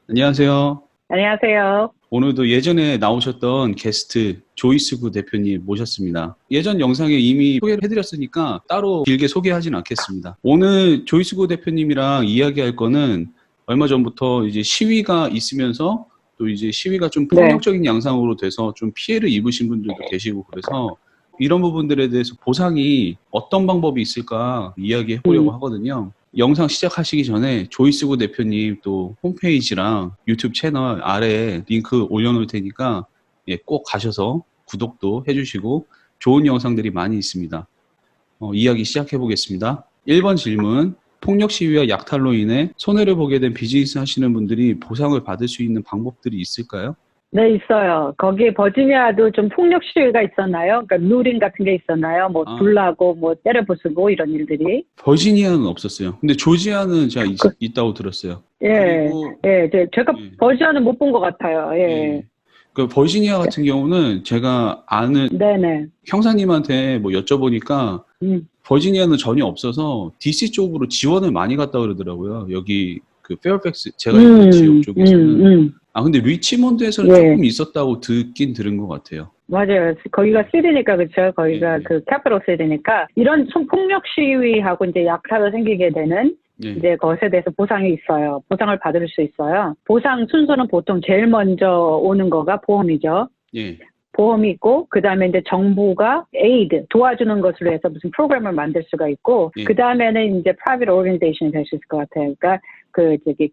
안녕하세요. 안녕하세요. 오늘도 예전에 나오셨던 게스트 조이스구 대표님 모셨습니다. 예전 영상에 이미 소개를 해드렸으니까 따로 길게 소개하진 않겠습니다. 오늘 조이스구 대표님이랑 이야기할 거는 얼마 전부터 이제 시위가 있으면서 또 이제 시위가 좀 네. 폭력적인 양상으로 돼서 좀 피해를 입으신 분들도 계시고 그래서 이런 부분들에 대해서 보상이 어떤 방법이 있을까 이야기해 보려고 음, 하거든요. 영상 시작하시기 전에 조이스구 대표님 또 홈페이지랑 유튜브 채널 아래에 링크 올려놓을 테니까 예, 꼭 가셔서 구독도 해주시고 좋은 영상들이 많이 있습니다. 이야기 시작해 보겠습니다. 1번 질문. 폭력 시위와 약탈로 인해 손해를 보게 된 비즈니스 하시는 분들이 보상을 받을 수 있는 방법들이 있을까요? 네, 있어요. 거기 버지니아도 좀 폭력 시위가 있었나요? 그러니까 루링 같은 게 있었나요? 뭐 아, 불나고 뭐 때려 부수고 이런 일들이. 버지니아는 없었어요. 근데 조지아는 제가 그, 있다고 들었어요. 예, 그리고 예, 제가 예, 버지니아는 못 본 것 같아요. 예, 예. 그 버지니아 같은 경우는 제가 아는 네네. 형사님한테 뭐 여쭤보니까 음, 버지니아는 전혀 없어서 DC 쪽으로 지원을 많이 갔다 그러더라고요. 여기 그 페어팩스 제가 있는 지역 쪽에서는. 아 근데 리치몬드에서는 예, 조금 있었다고 듣긴 들은 것 같아요. 맞아요. 거기가 예, 시리니까 그렇죠. 예, 거기가 예, 그 캐피털 시리니까 이런 폭력 시위하고 이제 약탈로 생기게 되는 예, 이제 것에 대해서 보상이 있어요. 보상을 받을 수 있어요. 보상 순서는 보통 제일 먼저 오는 거가 보험이죠. 예. 보험이 있고, 그 다음에 이제 정부가 에이드, 도와주는 것으로 해서 무슨 프로그램을 만들 수가 있고, 그 예. 다음에는 이제 private organization이 될 수 있을 것 같아요. 그러니까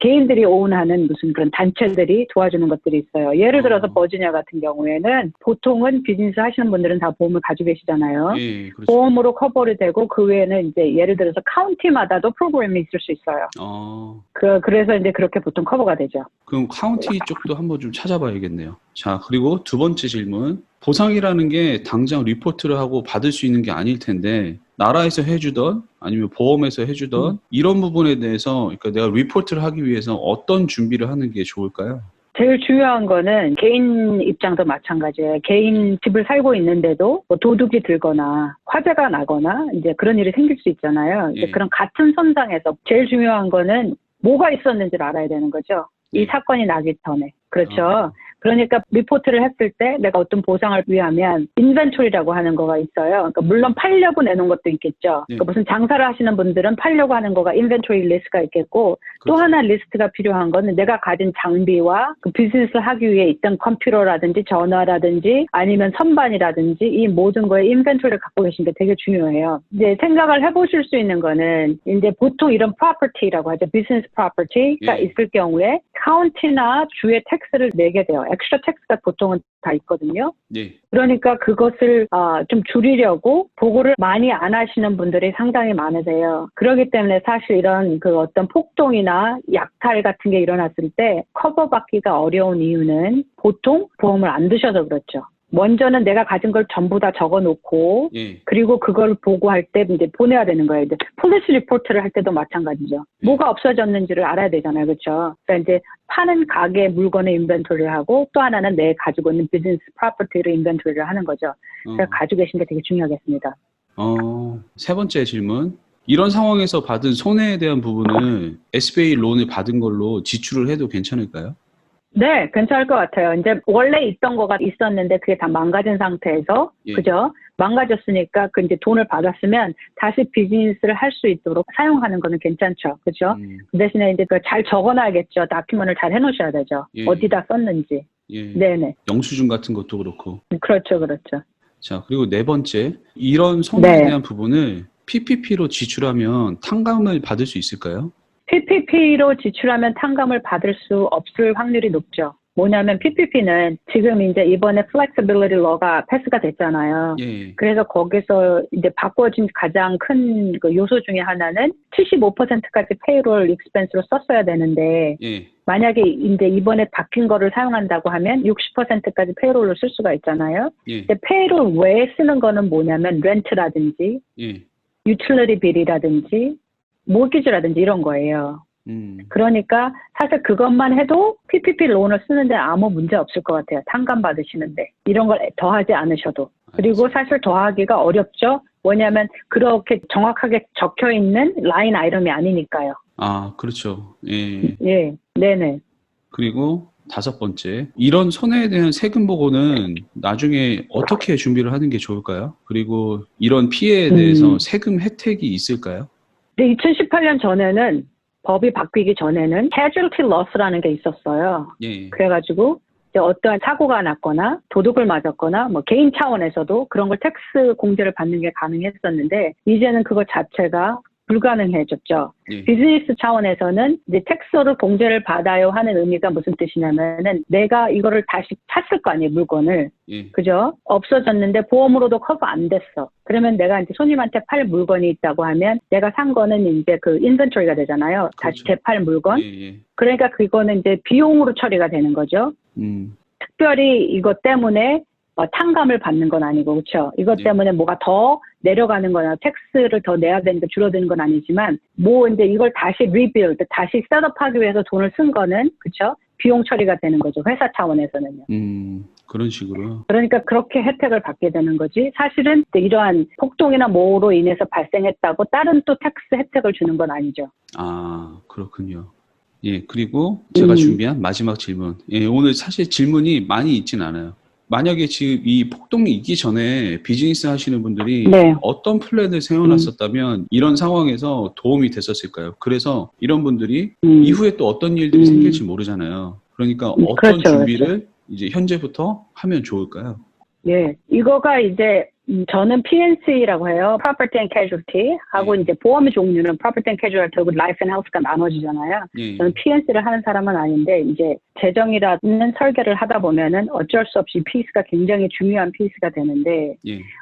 개인들이 오운하는 무슨 그런 단체들이 도와주는 것들이 있어요. 예를 들어서 어, 버지니아 같은 경우에는 보통은 비즈니스 하시는 분들은 다 보험을 가지고 계시잖아요. 예, 그렇죠. 보험으로 커버를 되고, 그 외에는 이제 예를 들어서 카운티마다도 프로그램이 있을 수 있어요. 어, 그래서 이제 그렇게 보통 커버가 되죠. 그럼 카운티 쪽도 한번 좀 찾아봐야겠네요. 자, 그리고 두 번째 질문. 보상이라는 게 당장 리포트를 하고 받을 수 있는 게 아닐 텐데, 나라에서 해주던, 아니면 보험에서 음. 해주던, 이런 부분에 대해서, 그러니까 내가 리포트를 하기 위해서 어떤 준비를 하는 게 좋을까요? 제일 중요한 거는 개인 입장도 마찬가지예요. 개인 집을 살고 있는데도 뭐 도둑이 들거나 화재가 나거나 이제 그런 일이 생길 수 있잖아요. 이제 예, 그런 같은 선상에서 제일 중요한 거는 뭐가 있었는지를 알아야 되는 거죠. 이 예. 사건이 나기 전에. 그렇죠. 아, 그러니까 리포트를 했을 때 내가 어떤 보상을 위하면 인벤토리라고 하는 거가 있어요. 그러니까 물론 팔려고 내놓은 것도 있겠죠. 예, 그러니까 무슨 장사를 하시는 분들은 팔려고 하는 거가 인벤토리 리스트가 있겠고 또 그렇죠. 하나 리스트가 필요한 거는 내가 가진 장비와 그 비즈니스를 하기 위해 있던 컴퓨터라든지 전화라든지 아니면 선반이라든지 이 모든 거에 인벤토리를 갖고 계신 게 되게 중요해요. 이제 생각을 해보실 수 있는 거는 이제 보통 이런 프로퍼티라고 하죠. 비즈니스 프로퍼티가 예, 있을 경우에 카운티나 주의 텍스를 내게 돼요. 엑스트라 텍스가 보통은 다 있거든요. 예. 그러니까 그것을 좀 줄이려고 보고를 많이 안 하시는 분들이 상당히 많으세요. 그렇기 때문에 사실 이런 그 어떤 폭동이나 약탈 같은 게 일어났을 때 커버받기가 어려운 이유는 보통 보험을 안 드셔서 그렇죠. 먼저는 내가 가진 걸 전부 다 적어놓고 예, 그리고 그걸 보고할 때 이제 보내야 되는 거예요. 이제 폴리스 리포트를 할 때도 마찬가지죠. 예. 뭐가 없어졌는지를 알아야 되잖아요. 그렇죠? 그러니까 이제 파는 가게 물건의 인벤토리를 하고 또 하나는 내 가지고 있는 비즈니스 프로퍼티를 인벤토리를 하는 거죠. 그래서 어, 가지고 계신 게 되게 중요하겠습니다. 세 번째 질문. 이런 상황에서 받은 손해에 대한 부분을 SBA 론을 받은 걸로 지출을 해도 괜찮을까요? 네, 괜찮을 것 같아요. 이제 원래 있던 거가 있었는데 그게 다 망가진 상태에서, 예, 그죠? 망가졌으니까 그 이제 돈을 받았으면 다시 비즈니스를 할 수 있도록 사용하는 거는 괜찮죠. 그죠? 음, 그 대신에 이제 잘 적어놔야겠죠. 다큐멘을 잘 해놓으셔야 되죠. 예, 어디다 썼는지. 예. 네네. 영수증 같은 것도 그렇고. 그렇죠, 그렇죠. 자, 그리고 네 번째. 이런 손해에 네. 대한 부분을 PPP로 지출하면 탕감을 받을 수 있을까요? PPP로 지출하면 탕감을 받을 수 없을 확률이 높죠. 뭐냐면 PPP는 지금 이제 이번에 Flexibility Law가 패스가 됐잖아요. 예, 그래서 거기서 이제 바꿔진 가장 큰 그 요소 중에 하나는 75%까지 페이롤 익스펜스로 썼어야 되는데 예, 만약에 이제 이번에 바뀐 거를 사용한다고 하면 60%까지 페이롤로 쓸 수가 있잖아요. 예, 근데 페이롤 외에 쓰는 거는 뭐냐면 렌트라든지 예, 유틸리티 빌이라든지 모기지라든지 이런 거예요. 음, 그러니까 사실 그것만 해도 PPP 론을 쓰는데 아무 문제 없을 것 같아요. 탕감 받으시는데. 이런 걸 더하지 않으셔도. 그리고 알겠습니다. 사실 더하기가 어렵죠. 뭐냐면 그렇게 정확하게 적혀 있는 라인 아이템이 아니니까요. 아, 그렇죠. 예. 예, 네네. 그리고 5번째, 이런 손해에 대한 세금 보고는 나중에 어떻게 준비를 하는 게 좋을까요? 그리고 이런 피해에 대해서 세금 혜택이 있을까요? 네, 2018년 전에는 법이 바뀌기 전에는 casualty loss라는 게 있었어요. 예. 그래가지고 이제 어떠한 사고가 났거나 도둑을 맞았거나 뭐 개인 차원에서도 그런 걸 텍스 공제를 받는 게 가능했었는데 이제는 그거 자체가 불가능해졌죠. 예. 비즈니스 차원에서는 이제 텍스로 공제를 받아요 하는 의미가 무슨 뜻이냐면은 내가 이거를 다시 샀을 거 아니에요, 물건을. 예. 그죠? 없어졌는데 보험으로도 커버 안 됐어. 그러면 내가 이제 손님한테 팔 물건이 있다고 하면 내가 산 거는 이제 그 인벤토리가 되잖아요. 다시 그렇죠. 재팔 물건. 예. 그러니까 그거는 이제 비용으로 처리가 되는 거죠. 특별히 이것 때문에 탕감을 받는 건 아니고, 그렇죠? 이것 때문에 뭐가 더 내려가는 거나 텍스를 더 내야 되니까 줄어드는 건 아니지만, 뭐 이제 이걸 다시 리빌드, 다시 셋업하기 위해서 돈을 쓴 거는, 그렇죠? 비용 처리가 되는 거죠. 회사 차원에서는요. 그런 식으로. 그러니까 그렇게 혜택을 받게 되는 거지. 사실은 이러한 폭동이나 뭐로 인해서 발생했다고 다른 또 텍스 혜택을 주는 건 아니죠. 아, 그렇군요. 예, 그리고 제가 준비한 마지막 질문. 예, 오늘 사실 질문이 많이 있진 않아요. 만약에 지금 이 폭동이 있기 전에 비즈니스 하시는 분들이 어떤 플랜을 세워놨었다면 이런 상황에서 도움이 됐었을까요? 그래서 이런 분들이 이후에 또 어떤 일들이 생길지 모르잖아요. 그러니까 어떤 준비를 이제 현재부터 하면 좋을까요? 예, 이거가 이제 저는 PNC라고 해요. Property and Casualty 하고 이제 보험의 종류는 Property and Casualty 결국 Life and Health가 나눠지잖아요. 저는 PNC를 하는 사람은 아닌데 이제 재정이라는 설계를 하다 보면은 어쩔 수 없이 피스가 굉장히 중요한 피스가 되는데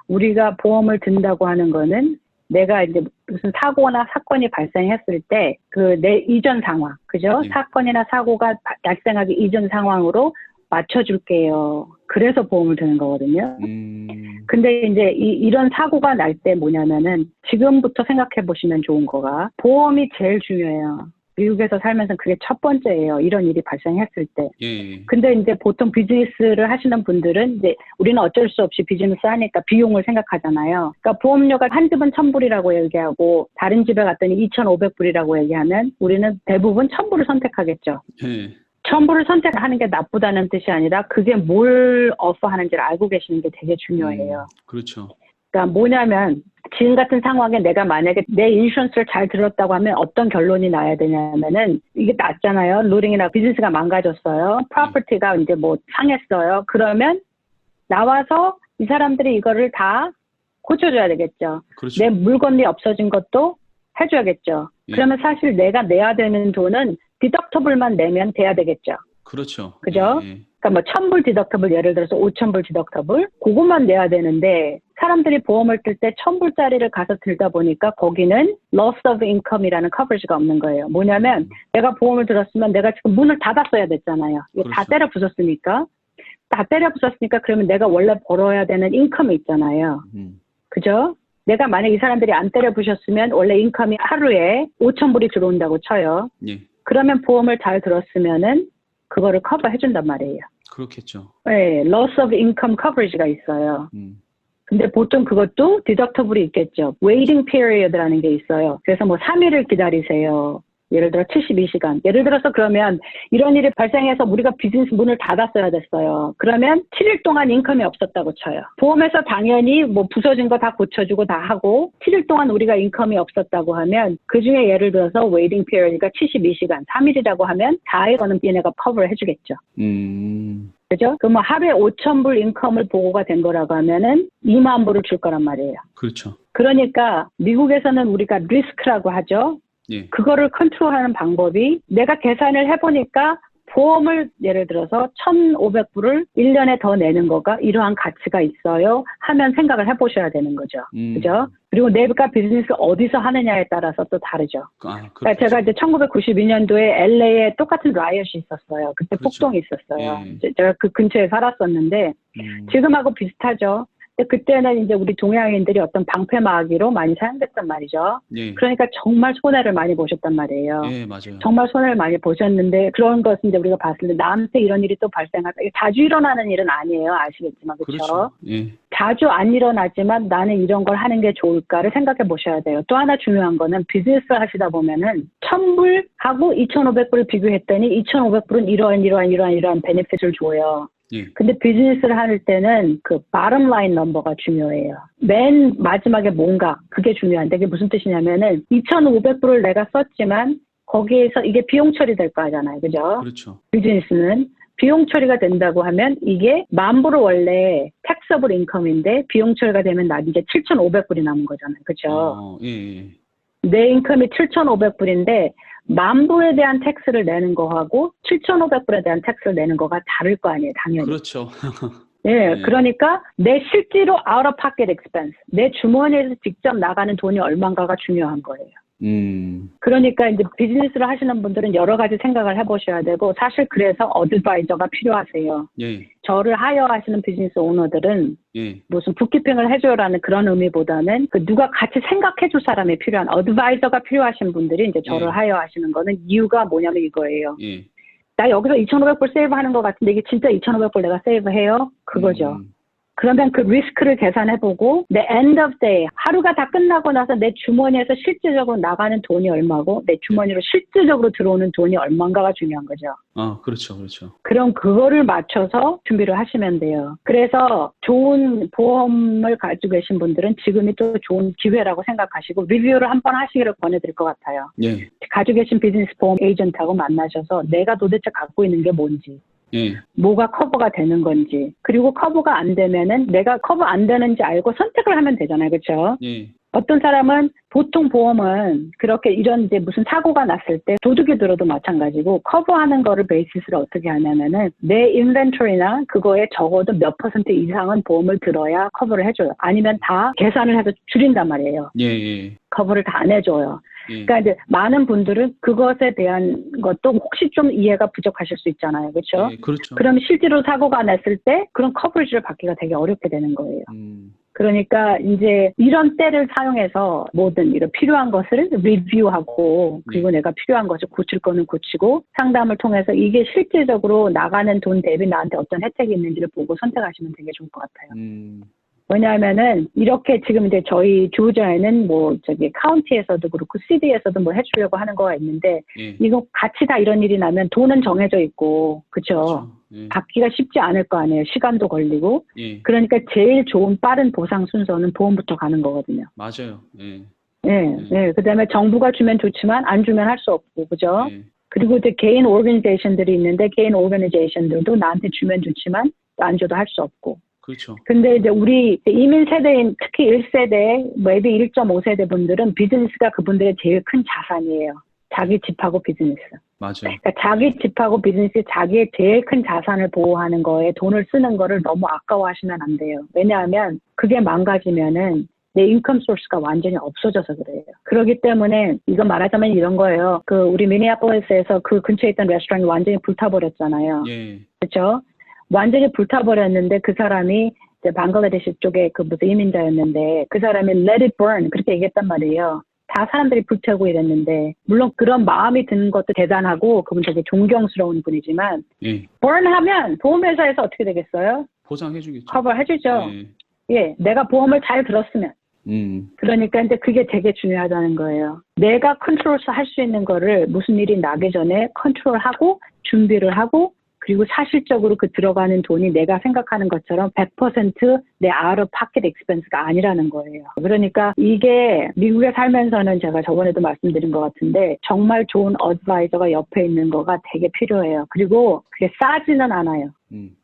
우리가 보험을 든다고 하는 거는 내가 이제 무슨 사고나 사건이 발생했을 때 그 내 이전 상황, 그죠? 사건이나 사고가 발생하기 이전 상황으로 맞춰줄게요. 그래서 보험을 드는 거거든요. 근데 이제 이런 사고가 날 때 뭐냐면은 지금부터 생각해 보시면 좋은 거가 보험이 제일 중요해요. 미국에서 살면서 그게 첫 번째예요. 이런 일이 발생했을 때. 근데 이제 보통 비즈니스를 하시는 분들은 이제 우리는 어쩔 수 없이 비즈니스 하니까 비용을 생각하잖아요. 그러니까 보험료가 한 집은 1,000불이라고 얘기하고 다른 집에 갔더니 2,500불이라고 얘기하면 우리는 대부분 1,000불을 선택하겠죠. 1,000불을 선택하는 게 나쁘다는 뜻이 아니라 그게 뭘 어퍼하는지를 알고 계시는 게 되게 중요해요. 그렇죠. 그러니까 뭐냐면 지금 같은 상황에 내가 만약에 내 인슈런스를 잘 들었다고 하면 어떤 결론이 나야 되냐면은 이게 났잖아요. 루링이나 비즈니스가 망가졌어요. 프로퍼티가 이제 뭐 상했어요. 그러면 나와서 이 사람들이 이거를 다 고쳐줘야 되겠죠. 그렇죠. 내 물건이 없어진 것도 해줘야겠죠. 그러면 사실 내가 내야 되는 돈은 디덕터블만 내면 돼야 되겠죠. 그렇죠. 그죠? 그러니까 뭐 1,000불 디덕터블 예를 들어서 5,000불 디덕터블 그것만 내야 되는데 사람들이 보험을 들 때 1,000불짜리를 가서 들다 보니까 거기는 loss of income이라는 커버리지가 없는 거예요. 뭐냐면 내가 보험을 들었으면 내가 지금 문을 닫았어야 됐잖아요. 이게 다 때려 부쉈으니까. 다 때려 부쉈으니까 그러면 내가 원래 벌어야 되는 인컴이 있잖아요. 그죠? 내가 만약 이 사람들이 안 때려 부셨으면 원래 인컴이 하루에 5,000불이 들어온다고 쳐요. 그러면 보험을 잘 들었으면은 그거를 커버해 준단 말이에요. 그렇겠죠. 네, loss of income coverage가 있어요. 근데 보통 그것도 디덕터블이 있겠죠. waiting period라는 게 있어요. 그래서 뭐 3일을 기다리세요. 예를 들어 72시간. 예를 들어서 그러면 이런 일이 발생해서 우리가 비즈니스 문을 닫았어야 됐어요. 그러면 7일 동안 인컴이 없었다고 쳐요. 보험에서 당연히 뭐 부서진 거 다 고쳐주고 다 하고 7일 동안 우리가 인컴이 없었다고 하면 그중에 예를 들어서 웨이팅 피리어드가 72시간, 3일이라고 하면 4일은 얘네가 커버를 해주겠죠. 그죠? 그럼 뭐 하루에 5,000불 인컴을 보고가 된 거라고 하면은 2만 불을 줄 거란 말이에요. 그렇죠. 그러니까 미국에서는 우리가 리스크라고 하죠. 그거를 컨트롤하는 방법이 내가 계산을 해보니까 보험을 예를 들어서 1,500불을 1년에 더 내는 거가 이러한 가치가 있어요 하면 생각을 해보셔야 되는 거죠. 그죠? 그리고 내가 비즈니스 어디서 하느냐에 따라서 또 다르죠. 그러니까 제가 이제 1992년도에 LA에 똑같은 라이엇이 있었어요. 그때 폭동이 있었어요. 제가 그 근처에 살았었는데 지금하고 비슷하죠. 근데 그때는 이제 우리 동양인들이 어떤 방패막이로 많이 사용됐단 말이죠. 예. 그러니까 정말 손해를 많이 보셨단 말이에요. 예, 맞아요. 정말 손해를 많이 보셨는데 그런 것은 이제 우리가 봤을 때 나한테 이런 일이 또 발생하다. 이게 자주 일어나는 일은 아니에요. 아시겠지만 그렇죠? 그렇죠. 예. 자주 안 일어나지만 나는 이런 걸 하는 게 좋을까를 생각해 보셔야 돼요. 또 하나 중요한 거는 비즈니스 하시다 보면은 1,000불하고 2,500불을 비교했더니 2,500불은 이러한 베네핏을 줘요. 예. 근데 비즈니스를 할 때는 그 bottom line 넘버가 중요해요. 맨 마지막에 뭔가 그게 중요한데 그게 무슨 뜻이냐면은 2,500불을 내가 썼지만 거기에서 이게 비용 처리될 거 하잖아요. 그죠? 그렇죠. 비즈니스는 비용 처리가 된다고 하면 이게 10,000불은 원래 taxable income인데 비용 처리가 되면 나 이제 7,500불이 남은 거잖아요. 그죠? 예. 내 인컴이 7,500불인데 10,000불에 대한 텍스를 내는 거하고 7,500불에 대한 텍스를 내는 거가 다를 거 아니에요. 당연히. 그렇죠. 예, 네. 그러니까 내 실제로 out of pocket expense, 내 주머니에서 직접 나가는 돈이 얼마인가가 중요한 거예요. 그러니까 이제 비즈니스를 하시는 분들은 여러 가지 생각을 해보셔야 되고 사실 그래서 어드바이저가 필요하세요. 예. 저를 하여하시는 비즈니스 오너들은 예. 무슨 북키핑을 해줘라는 그런 의미보다는 그 누가 같이 생각해줄 사람이 필요한 어드바이저가 필요하신 분들이 이제 저를 예. 하여하시는 거는 이유가 뭐냐면 이거예요. 예. 나 여기서 2,500불 세이브하는 것 같은데 이게 진짜 2,500불 내가 세이브해요? 그거죠. 그러면 그 리스크를 계산해보고 내 end of day 하루가 다 끝나고 나서 내 주머니에서 실질적으로 나가는 돈이 얼마고 내 주머니로 실질적으로 들어오는 돈이 얼마인가가 중요한 거죠. 그렇죠. 그럼 그거를 맞춰서 준비를 하시면 돼요. 그래서 좋은 보험을 가지고 계신 분들은 지금이 또 좋은 기회라고 생각하시고 리뷰를 한번 하시기를 권해드릴 것 같아요. 예. 가지고 계신 비즈니스 보험 에이전트하고 만나셔서 내가 도대체 갖고 있는 게 뭔지 예. 뭐가 커버가 되는 건지 그리고 커버가 안 되면은 내가 커버 안 되는지 알고 선택을 하면 되잖아요. 그렇죠? 예. 어떤 사람은 보통 보험은 그렇게 이런 이제 무슨 사고가 났을 때 도둑이 들어도 마찬가지고 커버하는 거를 베이시스로 어떻게 하냐면은 내 인벤토리나 그거에 적어도 몇 퍼센트 이상은 보험을 들어야 커버를 해줘요. 아니면 다 계산을 해서 줄인단 말이에요. 예. 커버를 다 안 해줘요. 예. 그러니까 이제 많은 분들은 그것에 대한 것도 혹시 좀 이해가 부족하실 수 있잖아요. 그렇죠? 예. 그렇죠. 그럼 실제로 사고가 났을 때 그런 커버리지를 받기가 되게 어렵게 되는 거예요. 그러니까 이제 이런 때를 사용해서 뭐든 이런 필요한 것을 리뷰하고 그리고 내가 필요한 것을 고칠 거는 고치고 상담을 통해서 이게 실질적으로 나가는 돈 대비 나한테 어떤 혜택이 있는지를 보고 선택하시면 되게 좋을 것 같아요. 왜냐하면은 이렇게 지금 이제 저희 조지아에는 뭐 저기 카운티에서도 그렇고 시티에서도 뭐 해주려고 하는 거가 있는데 예. 이거 같이 다 이런 일이 나면 돈은 정해져 있고 그렇죠. 예. 받기가 쉽지 않을 거 아니에요. 시간도 걸리고. 예. 그러니까 제일 좋은 빠른 보상 순서는 보험부터 가는 거거든요. 맞아요. 예. 네. 그다음에 정부가 주면 좋지만 안 주면 할 수 없고 그죠? 예. 그리고 이제 개인 오르가니제이션들이 있는데 개인 오르가니제이션들도 나한테 주면 좋지만 안 줘도 할 수 없고. 그렇죠. 근데 이제 우리 이민 세대인 특히 1세대, maybe 1.5세대 분들은 비즈니스가 그분들의 제일 큰 자산이에요. 자기 집하고 비즈니스. 맞아요. 그러니까 자기 집하고 비즈니스 자기의 제일 큰 자산을 보호하는 거에 돈을 쓰는 거를 너무 아까워하시면 안 돼요. 왜냐하면 그게 망가지면은 내 인컴 소스가 완전히 없어져서 그래요. 그렇기 때문에 이거 말하자면 이런 거예요. 그 우리 미니애폴리스에서 그 근처에 있던 레스토랑이 완전히 불타버렸잖아요. 예. 그렇죠? 완전히 불타버렸는데 그 사람이 이제 방글라데시 쪽에 그 무슨 이민자였는데 그 사람이 let it burn 그렇게 얘기했단 말이에요. 다 사람들이 불태우고 이랬는데 물론 그런 마음이 드는 것도 대단하고 그분 되게 존경스러운 분이지만 예. burn 하면 보험회사에서 어떻게 되겠어요? 보상해주겠죠. 커버 해주죠. 예. 내가 보험을 잘 들었으면. 그러니까 이제 그게 되게 중요하다는 거예요. 내가 컨트롤 할 수 있는 거를 무슨 일이 나기 전에 컨트롤하고 준비를 하고 그리고 사실적으로 그 들어가는 돈이 내가 생각하는 것처럼 100% 내 out of pocket expense가 아니라는 거예요. 그러니까 이게 미국에 살면서는 제가 저번에도 말씀드린 것 같은데 정말 좋은 어드바이저가 옆에 있는 거가 되게 필요해요. 그리고 그게 싸지는 않아요.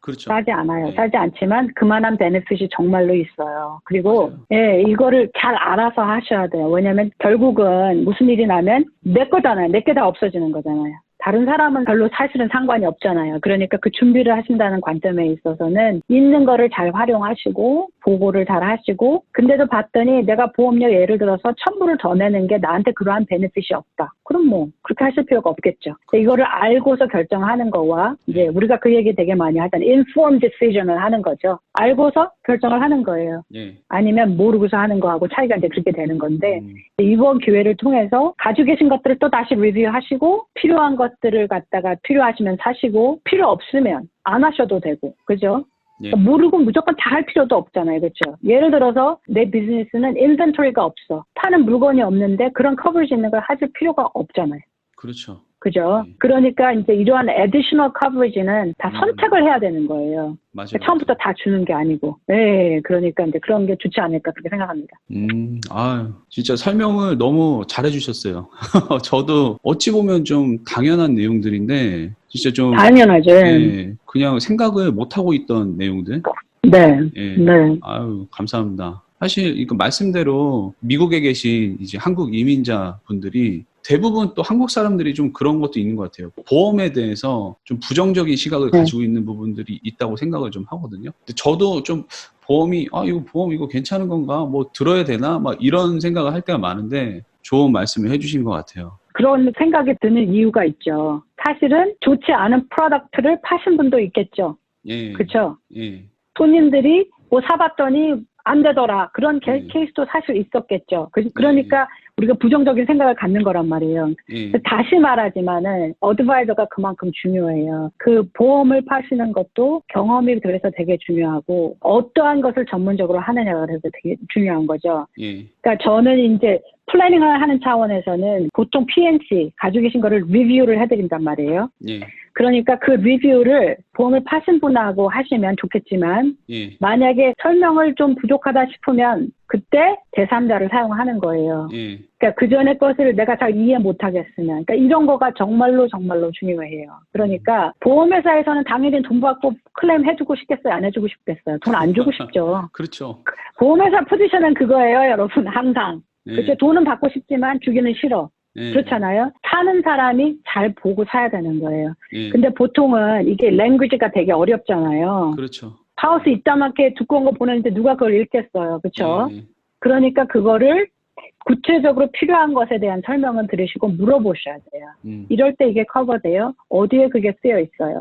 그렇죠. 싸지 않아요. 네. 싸지 않지만 그만한 베네핏이 정말로 있어요. 그리고 맞아요. 이거를 잘 알아서 하셔야 돼요. 왜냐하면 결국은 무슨 일이 나면 내 거잖아요. 내 게 다 없어지는 거잖아요. 다른 사람은 별로 사실은 상관이 없잖아요. 그러니까 그 준비를 하신다는 관점에 있어서는 있는 거를 잘 활용하시고 보고를 잘 하시고 근데도 봤더니 내가 보험료 예를 들어서 1,000불을 더 내는 게 나한테 그러한 베네핏이 없다. 그럼 뭐 그렇게 하실 필요가 없겠죠. 이거를 알고서 결정하는 거와 이제 우리가 그 얘기 되게 많이 하잖아요. informed decision을 하는 거죠. 알고서 결정을 하는 거예요. 예. 아니면 모르고서 하는 거하고 차이가 이제 그렇게 되는 건데 이번 기회를 통해서 가지고 계신 것들을 또 다시 리뷰하시고 필요한 것들을 갖다가 필요하시면 사시고 필요 없으면 안 하셔도 되고 그죠? 예. 모르고 무조건 다 할 필요도 없잖아요. 그렇죠? 예를 들어서 내 비즈니스는 인벤토리가 없어. 파는 물건이 없는데 그런 커버리지 있는 걸 하실 필요가 없잖아요. 그렇죠. 그죠? 예. 그러니까 이제 이러한 additional coverage는 다 선택을 해야 되는 거예요. 맞아요. 그러니까 처음부터 다 주는 게 아니고. 네, 그러니까 이제 그런 게 좋지 않을까 그렇게 생각합니다. 진짜 설명을 너무 잘해주셨어요. 저도 어찌 보면 좀 당연한 내용들인데, 진짜 좀. 당연하죠. 예, 그냥 생각을 못하고 있던 내용들. 네. 예. 네. 아유, 감사합니다. 사실, 이거 말씀대로 미국에 계신 이제 한국 이민자 분들이 대부분 또 한국 사람들이 좀 그런 것도 있는 것 같아요. 보험에 대해서 좀 부정적인 시각을 가지고 있는 부분들이 있다고 생각을 좀 하거든요. 근데 저도 좀 이거 보험 이거 괜찮은 건가? 뭐 들어야 되나? 막 이런 생각을 할 때가 많은데 좋은 말씀을 해주신 것 같아요. 그런 생각이 드는 이유가 있죠. 사실은 좋지 않은 프로덕트를 파신 분도 있겠죠. 예. 그렇죠? 예. 손님들이 뭐 사봤더니 안 되더라. 그런 케이스도 사실 있었겠죠. 그러니까 우리가 부정적인 생각을 갖는 거란 말이에요. 다시 말하지만은 어드바이저가 그만큼 중요해요. 그 보험을 파시는 것도 경험이 그래서 되게 중요하고 어떠한 것을 전문적으로 하느냐가 그래서 되게 중요한 거죠. 그러니까 저는 이제 플래닝을 하는 차원에서는 보통 PNC 가지고 계신 거를 리뷰를 해드린단 말이에요. 그러니까 그 리뷰를 보험을 파신 분하고 하시면 좋겠지만 만약에 설명을 좀 부족하다 싶으면 그때 제3자를 사용하는 거예요. 그러니까 그 전에 것을 내가 잘 이해 못하겠으면 그러니까 이런 거가 정말로 중요해요. 그러니까 보험회사에서는 당연히 돈 받고 클레임 해주고 싶겠어요? 안 해주고 싶겠어요? 돈 안 주고 싶죠. 그렇죠. 보험회사 포지션은 그거예요, 여러분. 항상. 그렇죠? 돈은 받고 싶지만 주기는 싫어. 그렇잖아요. 사는 사람이 잘 보고 사야 되는 거예요. 근데 보통은 이게 랭귀지가 되게 어렵잖아요. 그렇죠. 하우스 이따만게 두꺼운 거 보내는데 누가 그걸 읽겠어요. 그렇죠? 그러니까 그거를 구체적으로 필요한 것에 대한 설명은 들으시고 물어보셔야 돼요. 이럴 때 이게 커버돼요? 어디에 그게 쓰여 있어요?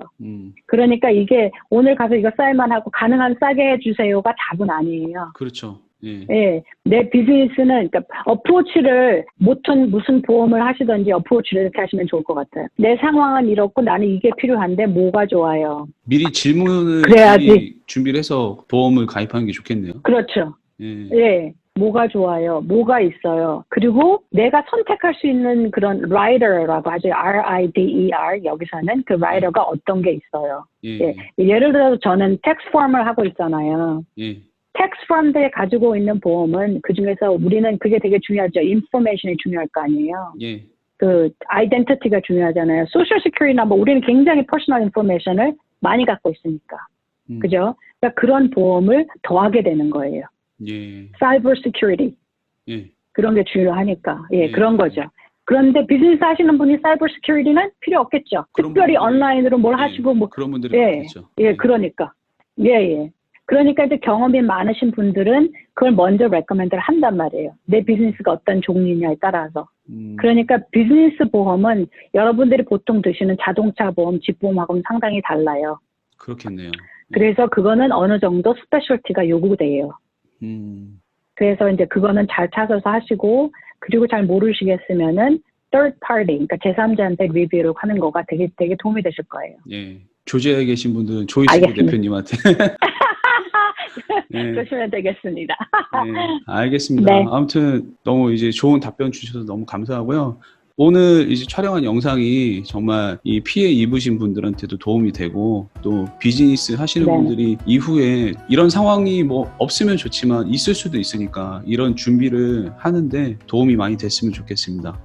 그러니까 이게 오늘 가서 이거 사인만 하고 가능한 싸게 해주세요가 답은 아니에요. 그렇죠. 예, 내 비즈니스는, 그러니까, 어프로치를, 무슨 보험을 하시든지 어프로치를 이렇게 하시면 좋을 것 같아요. 내 상황은 이렇고 나는 이게 필요한데 뭐가 좋아요? 미리 질문을 그래야지. 준비를 해서 보험을 가입하는 게 좋겠네요. 그렇죠. 예. 뭐가 좋아요? 뭐가 있어요? 그리고 내가 선택할 수 있는 그런 라이더라고 하죠. RIDER. 여기서는 그 라이더가 어떤 게 있어요. 예를 들어서 저는 텍스 폼을 하고 있잖아요. 텍스 펌들이 가지고 있는 보험은 그중에서 우리는 그게 되게 중요하죠. 인포메이션이 중요할 거 아니에요. 그 아이덴티티가 중요하잖아요. 소셜 시큐리티 넘버 우리는 굉장히 퍼스널 인포메이션을 많이 갖고 있으니까. 그죠? 그러니까 그런 보험을 더하게 되는 거예요. 사이버 시큐리티. 그런 게 중요하니까. 그런 거죠. 그런데 비즈니스 하시는 분이 사이버 시큐리티는 필요 없겠죠. 특별히 온라인으로 뭘 하시고 뭐 그런 분들이 많겠죠. 그러니까. 그러니까 이제 경험이 많으신 분들은 그걸 먼저 레커멘드를 한단 말이에요. 내 비즈니스가 어떤 종류냐에 따라서. 그러니까 비즈니스 보험은 여러분들이 보통 드시는 자동차 보험, 집보험하고는 상당히 달라요. 그렇겠네요. 그래서 그거는 어느 정도 스페셜티가 요구돼요. 그래서 이제 그거는 잘 찾아서 하시고 그리고 잘 모르시겠으면은 third party, 그러니까 제3자한테 리뷰를 하는 거가 되게 도움이 되실 거예요. 조지아에 계신 분들은 조이스 대표님한테. 그러시면 되겠습니다. 알겠습니다. 아무튼 너무 이제 좋은 답변 주셔서 너무 감사하고요. 오늘 이제 촬영한 영상이 정말 이 피해 입으신 분들한테도 도움이 되고 또 비즈니스 하시는 분들이 이후에 이런 상황이 뭐 없으면 좋지만 있을 수도 있으니까 이런 준비를 하는데 도움이 많이 됐으면 좋겠습니다.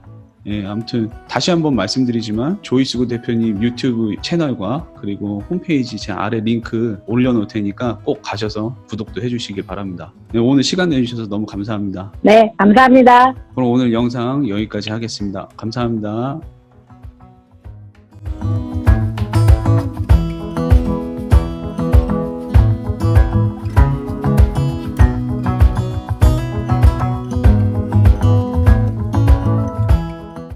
아무튼 다시 한번 말씀드리지만 조이스구 대표님 유튜브 채널과 그리고 홈페이지 제 아래 링크 올려놓을 테니까 꼭 가셔서 구독도 해주시길 바랍니다. 오늘 시간 내주셔서 너무 감사합니다. 네, 감사합니다. 그럼 오늘 영상 여기까지 하겠습니다. 감사합니다.